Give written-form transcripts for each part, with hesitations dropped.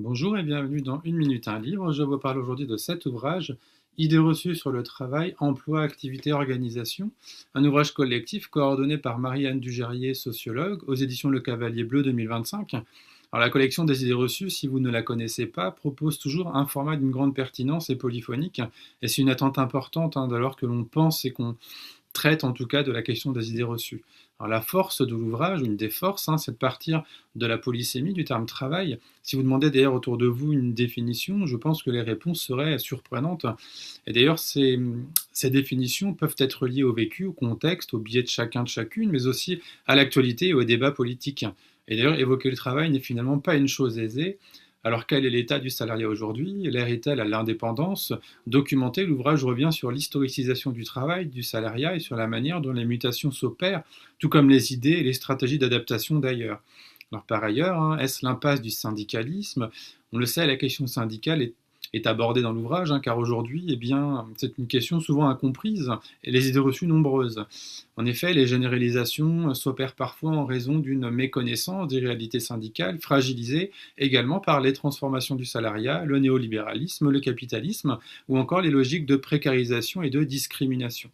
Bonjour et bienvenue dans Une minute un livre. Je vous parle aujourd'hui de cet ouvrage, Idées reçues sur le travail, emploi, activité, organisation. Un ouvrage collectif coordonné par Marie-Anne Dugérier, sociologue, aux éditions Le Cavalier Bleu 2025. Alors la collection des idées reçues, si vous ne la connaissez pas, propose toujours un format d'une grande pertinence et polyphonique. Et c'est une attente importante dès lors que l'on pense et qu'on traite en tout cas de la question des idées reçues. Alors la force de l'ouvrage, une des forces, c'est de partir de la polysémie du terme travail. Si vous demandez d'ailleurs autour de vous une définition, je pense que les réponses seraient surprenantes. Et d'ailleurs, ces définitions peuvent être liées au vécu, au contexte, au biais de chacun de chacune, mais aussi à l'actualité et au débat politique. Et d'ailleurs, évoquer le travail n'est finalement pas une chose aisée. Alors quel est l'état du salariat aujourd'hui? L'ère est-elle à l'indépendance? Documenté, l'ouvrage revient sur l'historicisation du travail, du salariat et sur la manière dont les mutations s'opèrent, tout comme les idées et les stratégies d'adaptation d'ailleurs. Alors par ailleurs, est-ce l'impasse du syndicalisme? On le sait, la question syndicale est abordée dans l'ouvrage, car aujourd'hui, c'est une question souvent incomprise et les idées reçues nombreuses. En effet, les généralisations s'opèrent parfois en raison d'une méconnaissance des réalités syndicales, fragilisées également par les transformations du salariat, le néolibéralisme, le capitalisme, ou encore les logiques de précarisation et de discrimination.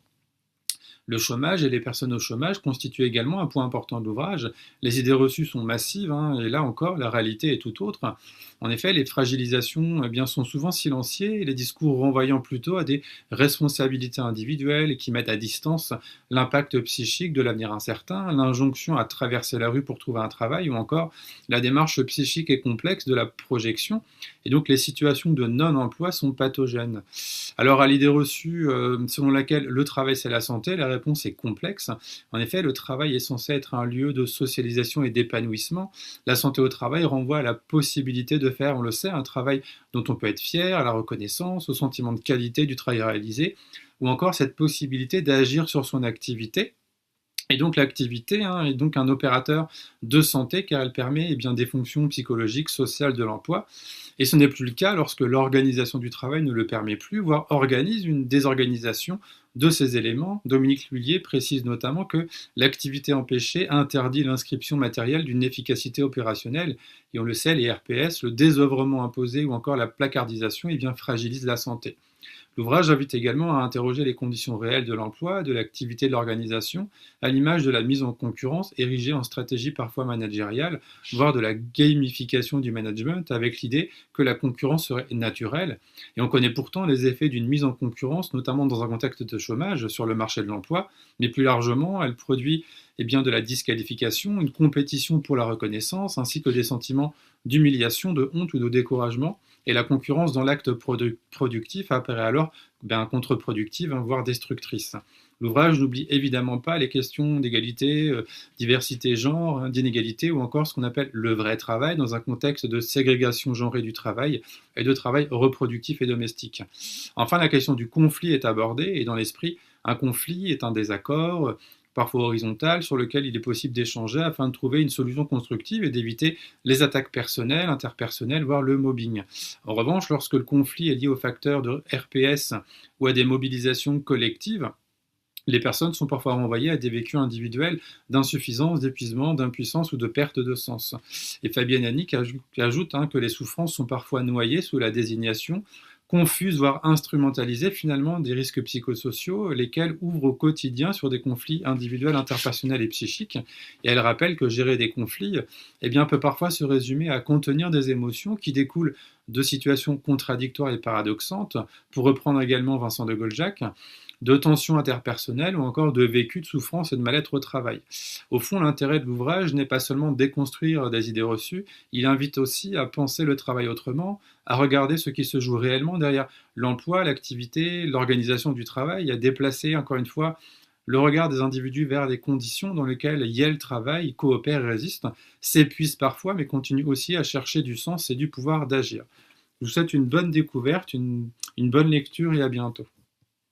Le chômage et les personnes au chômage constituent également un point important de l'ouvrage. Les idées reçues sont massives, et là encore, la réalité est tout autre. En effet, les fragilisations sont souvent silenciées, et les discours renvoyant plutôt à des responsabilités individuelles qui mettent à distance l'impact psychique de l'avenir incertain, l'injonction à traverser la rue pour trouver un travail, ou encore la démarche psychique et complexe de la projection. Et donc les situations de non-emploi sont pathogènes. Alors à l'idée reçue selon laquelle le travail c'est la santé, la réponse est complexe. En effet, le travail est censé être un lieu de socialisation et d'épanouissement. La santé au travail renvoie à la possibilité de faire, on le sait, un travail dont on peut être fier, à la reconnaissance, au sentiment de qualité du travail réalisé, ou encore cette possibilité d'agir sur son activité. Et donc l'activité est donc un opérateur de santé car elle permet des fonctions psychologiques, sociales de l'emploi. Et ce n'est plus le cas lorsque l'organisation du travail ne le permet plus, voire organise une désorganisation de ces éléments. Dominique Lhuillier précise notamment que l'activité empêchée interdit l'inscription matérielle d'une efficacité opérationnelle. Et on le sait, les RPS, le désœuvrement imposé ou encore la placardisation fragilisent la santé. L'ouvrage invite également à interroger les conditions réelles de l'emploi, de l'activité de l'organisation, à l'image de la mise en concurrence érigée en stratégie parfois managériale, voire de la gamification du management, avec l'idée que la concurrence serait naturelle. Et on connaît pourtant les effets d'une mise en concurrence, notamment dans un contexte de chômage sur le marché de l'emploi, mais plus largement, elle produit de la disqualification, une compétition pour la reconnaissance, ainsi que des sentiments d'humiliation, de honte ou de découragement. Et la concurrence dans l'acte productif apparaît alors contre-productive, voire destructrice. L'ouvrage n'oublie évidemment pas les questions d'égalité, diversité genre, d'inégalité ou encore ce qu'on appelle le vrai travail dans un contexte de ségrégation genrée du travail et de travail reproductif et domestique. Enfin, la question du conflit est abordée et dans l'esprit, un conflit est un désaccord parfois horizontal, sur lequel il est possible d'échanger afin de trouver une solution constructive et d'éviter les attaques personnelles, interpersonnelles, voire le mobbing. En revanche, lorsque le conflit est lié aux facteurs de RPS ou à des mobilisations collectives, les personnes sont parfois renvoyées à des vécus individuels d'insuffisance, d'épuisement, d'impuissance ou de perte de sens. Et Fabienne Annick ajoute que les souffrances sont parfois noyées sous la désignation confuse, voire instrumentalisée finalement des risques psychosociaux, lesquels ouvrent au quotidien sur des conflits individuels, interpersonnels et psychiques. Et elle rappelle que gérer des conflits peut parfois se résumer à contenir des émotions qui découlent de situations contradictoires et paradoxantes, pour reprendre également Vincent de Goljac, de tensions interpersonnelles ou encore de vécus de souffrance et de mal-être au travail. Au fond, l'intérêt de l'ouvrage n'est pas seulement de déconstruire des idées reçues, il invite aussi à penser le travail autrement, à regarder ce qui se joue réellement derrière l'emploi, l'activité, l'organisation du travail, à déplacer, encore une fois, le regard des individus vers des conditions dans lesquelles Yale travaille, coopère et résiste, s'épuise parfois, mais continue aussi à chercher du sens et du pouvoir d'agir. Je vous souhaite une bonne découverte, une bonne lecture et à bientôt.